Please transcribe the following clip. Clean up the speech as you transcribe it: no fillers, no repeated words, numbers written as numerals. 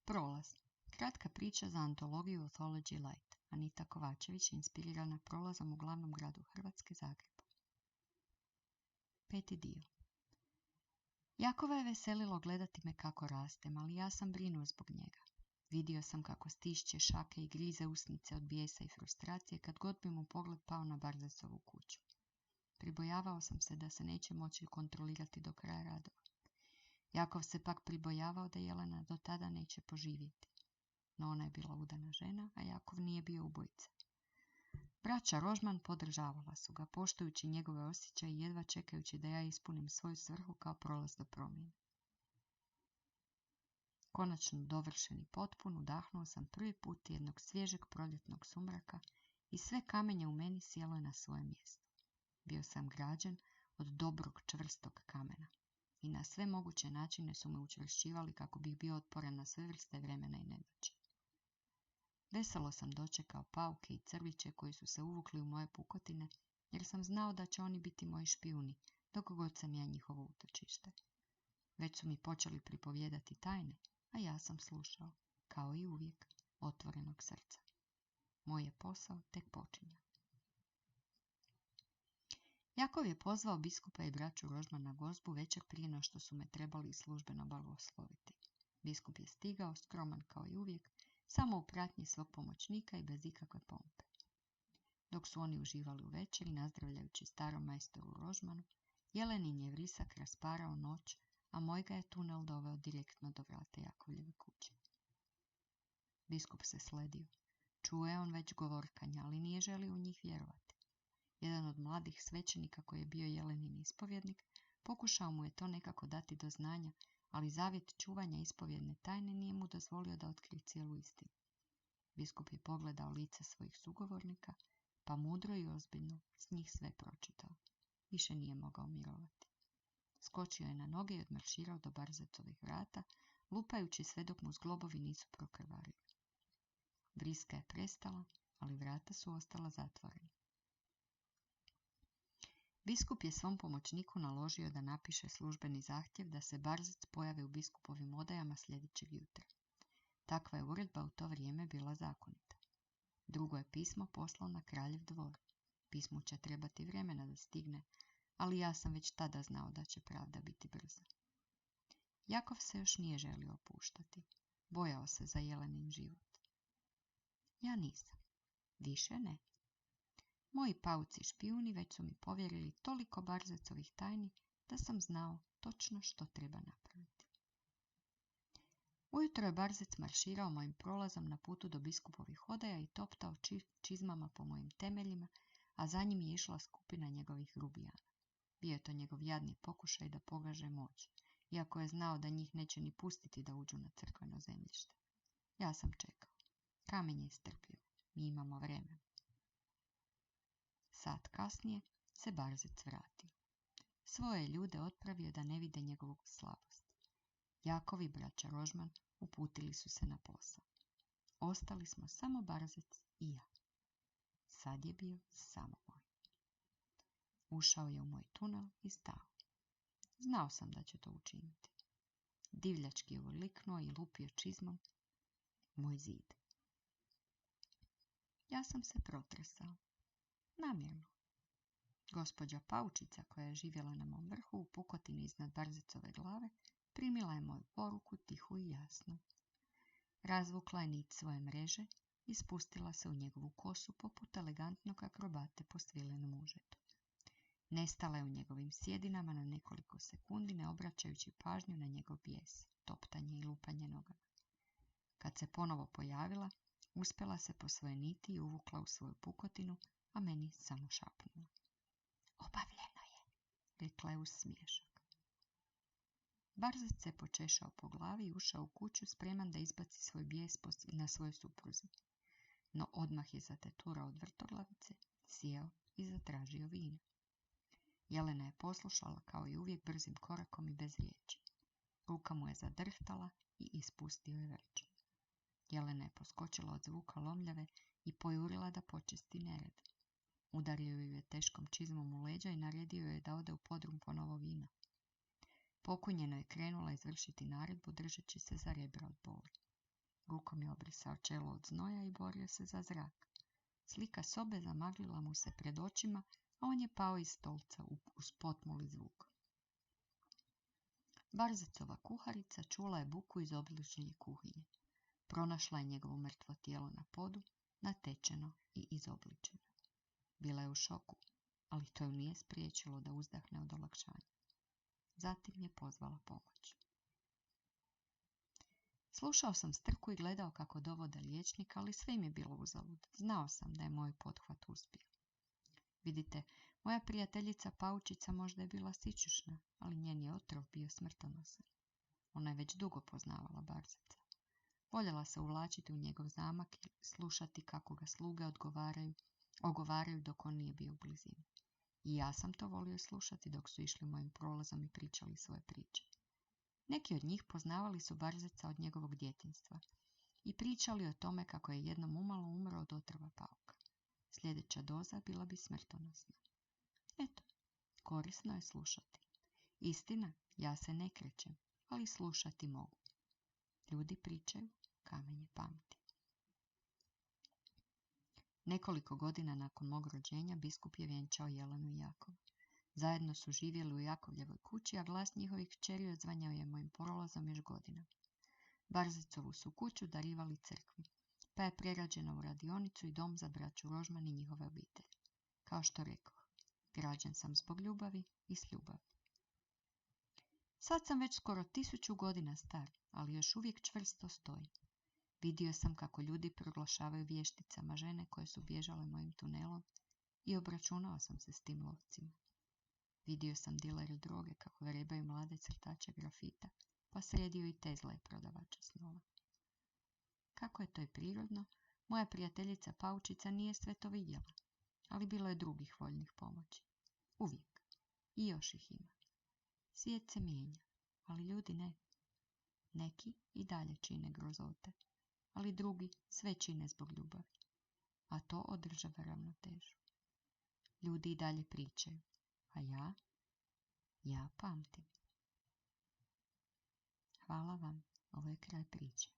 Prolaz. Kratka priča za antologiju Authology Light. Anita Kovačević, inspirirana prolazom u glavnom gradu Hrvatske, Zagrebu. 5. dio. Jakova je veselilo gledati me kako rastem, ali ja sam brinuo zbog njega. Vidio sam kako stišće šake i grize usnice od bijesa i frustracije kad god bi mu pogled pao na Barzecovu kuću. Pribojavao sam se da se neće moći kontrolirati do kraja radova. Jakov se pak pribojavao da Jelena do tada neće poživjeti. No ona je bila udana žena, a Jakov nije bio ubojica. Braća Rožman podržavala su ga, poštujući njegove osjećaje i jedva čekajući da ja ispunim svoju svrhu kao prolaz do promjene. Konačno dovršen i potpun, udahnuo sam prvi put jednog svježeg proljetnog sumraka i sve kamenje u meni sjelo je na svoje mjesto. Bio sam građen od dobrog čvrstog kamena i na sve moguće načine su me učvršćivali kako bih bio otporan na sve vrste vremena i nedaće. Veselo sam dočekao pauke i crviće koji su se uvukli u moje pukotine, jer sam znao da će oni biti moji špijuni, dok god sam ja njihovo utočište. Već su mi počeli pripovijedati tajne, a ja sam slušao, kao i uvijek, otvorenog srca. Moj je posao tek počinjao. Jakov je pozvao biskupa i braću Rožman na gozbu večer prije no što su me trebali službeno blagosloviti. Biskup je stigao, skroman kao i uvijek, samo u pratnji svog pomoćnika i bez ikakve pompe. Dok su oni uživali u večeri, nazdravljajući starom majstoru Rožmanu, Jelenin je vrisak rasparao noć, a moj ga je tunel doveo direktno do vrata Jakovljeve kuće. Biskup se sledio. Čuo je on već govorkanja, ali nije želio u njih vjerovati. Jedan od mladih svećenika koji je bio Jelenin ispovjednik, pokušao mu je to nekako dati do znanja, ali zavjet čuvanja ispovjedne tajne nije mu dozvolio da otkrije cijelu istinu. Biskup je pogledao lice svojih sugovornika, pa mudro i ozbiljno s njih sve pročitao. Više nije mogao mirovati. Skočio je na noge i odmarširao do Barzecovih vrata, lupajući sve dok mu zglobovi nisu prokrvarili. Vriska je prestala, ali vrata su ostala zatvorena. Biskup je svom pomoćniku naložio da napiše službeni zahtjev da se Barzec pojave u biskupovim odajama sljedećeg jutra. Takva je uredba u to vrijeme bila zakonita. Drugo je pismo poslao na kraljev dvor. Pismu će trebati vremena da stigne, ali ja sam već tada znao da će pravda biti brza. Jakov se još nije želio opuštati. Bojao se za Jelenin život. Ja nisam. Više ne. Moji pauci špijuni već su mi povjerili toliko Barzecovih tajni da sam znao točno što treba napraviti. Ujutro je Barzec marširao mojim prolazom na putu do biskupovih odaja i toptao čizmama po mojim temeljima, a za njim je išla skupina njegovih grubijana. Bio je to njegov jadni pokušaj da pogaže moć, iako je znao da njih neće ni pustiti da uđu na crkveno zemljište. Ja sam čekao. Kamen je istrpljiv. Mi imamo vremena. Sat kasnije se Barzec vratio. Svoje ljude otpravio da ne vide njegovu slabost. Jakov i braća Rožman uputili su se na posao. Ostali smo samo Barzec i ja. Sad je bio samo moj. Ušao je u moj tunel i stao. Znao sam da će to učiniti. Divljački je urliknuo i lupio čizmom moj zid. Ja sam se protresao. Namjerno. Gospođa Paučica, koja je živjela na mom vrhu u pukotini iznad Barzecove glave, primila je moju poruku tihu i jasno. Razvukla je nit svoje mreže i spustila se u njegovu kosu poput elegantnog akrobate po svilenom užetu. Nestala je u njegovim sjedinama na nekoliko sekundi, ne obraćajući pažnju na njegov bijes, toptanje i lupanje nogama. Kad se ponovo pojavila, uspjela se po svoje niti i uvukla u svoju pukotinu, a meni samo šapnula. Obavljeno je, rekla je uz smiješak. Barzec se počešao po glavi i ušao u kuću spreman da izbaci svoj bijes na svojoj supruzi. No odmah je zateturao od vrtoglavice, sjeo i zatražio vino. Jelena je poslušala kao i uvijek brzim korakom i bez riječi. Ruka mu je zadrhtala i ispustio je vrč. Jelena je poskočila od zvuka lomljave i pojurila da počisti nered. Udario ju je teškom čizmom u leđa i naredio je da ode u podrum po novo vino. Pokunjeno je krenula izvršiti naredbu držeći se za rebra od boli. Rukom je obrisao čelo od znoja i borio se za zrak. Slika sobe zamaglila mu se pred očima, a on je pao iz stolca uz potmuli zvuk. Barzecova kuharica čula je buku iz obližnje kuhinje. Pronašla je njegovo mrtvo tijelo na podu, natečeno i izobličeno. Bila je u šoku, ali to ju nije spriječilo da uzdahne od olakšanja. Zatim je pozvala pomoć. Slušao sam strku i gledao kako dovode liječnika, ali sve im je bilo uzalud. Znao sam da je moj pothvat uspio. Vidite, moja prijateljica Paučica možda je bila sićušna, ali njen je otrov bio smrtonosan. Ona je već dugo poznavala Barzeca. Voljela se uvlačiti u njegov zamak i slušati kako ga sluge ogovaraju dok on nije bio u blizini. I ja sam to volio slušati dok su išli mojim prolazom i pričali svoje priče. Neki od njih poznavali su Barzeca od njegovog djetinjstva i pričali o tome kako je jednom umalo umro od otrova pauka. Sljedeća doza bila bi smrtonosna. Eto, korisno je slušati. Istina, ja se ne krećem, ali slušati mogu. Ljudi pričaju, kamenje pamti. Nekoliko godina nakon mog rođenja biskup je vjenčao Jelenu i Jakova. Zajedno su živjeli u Jakovljevoj kući, a glas njihovih kćeri odzvanjao je mojim prolazom još godina. Barzecovu su kuću darivali crkvi, pa je prerađena u radionicu i dom za braću Rožman i njihove obitelji. Kao što rekoh, građen sam zbog ljubavi i s ljubavi. Sad sam već skoro 1000 godina star, ali još uvijek čvrsto stoji. Vidio sam kako ljudi proglašavaju vješticama žene koje su bježale mojim tunelom i obračunao sam se s tim lovcima. Vidio sam dilere droge kako vrebaju mlade crtače grafita, pa sredio i te zle prodavače snova. Kako je to i prirodno, moja prijateljica Paučica nije sve to vidjela, ali bilo je drugih voljnih pomoći. Uvijek. I još ih ima. Svijet se mijenja, ali ljudi ne. Neki i dalje čine grozote, ali drugi sve čine zbog ljubavi. A to održava ravnotežu. Ljudi i dalje pričaju, a ja pamtim. Hvala vam, ovo je kraj priče.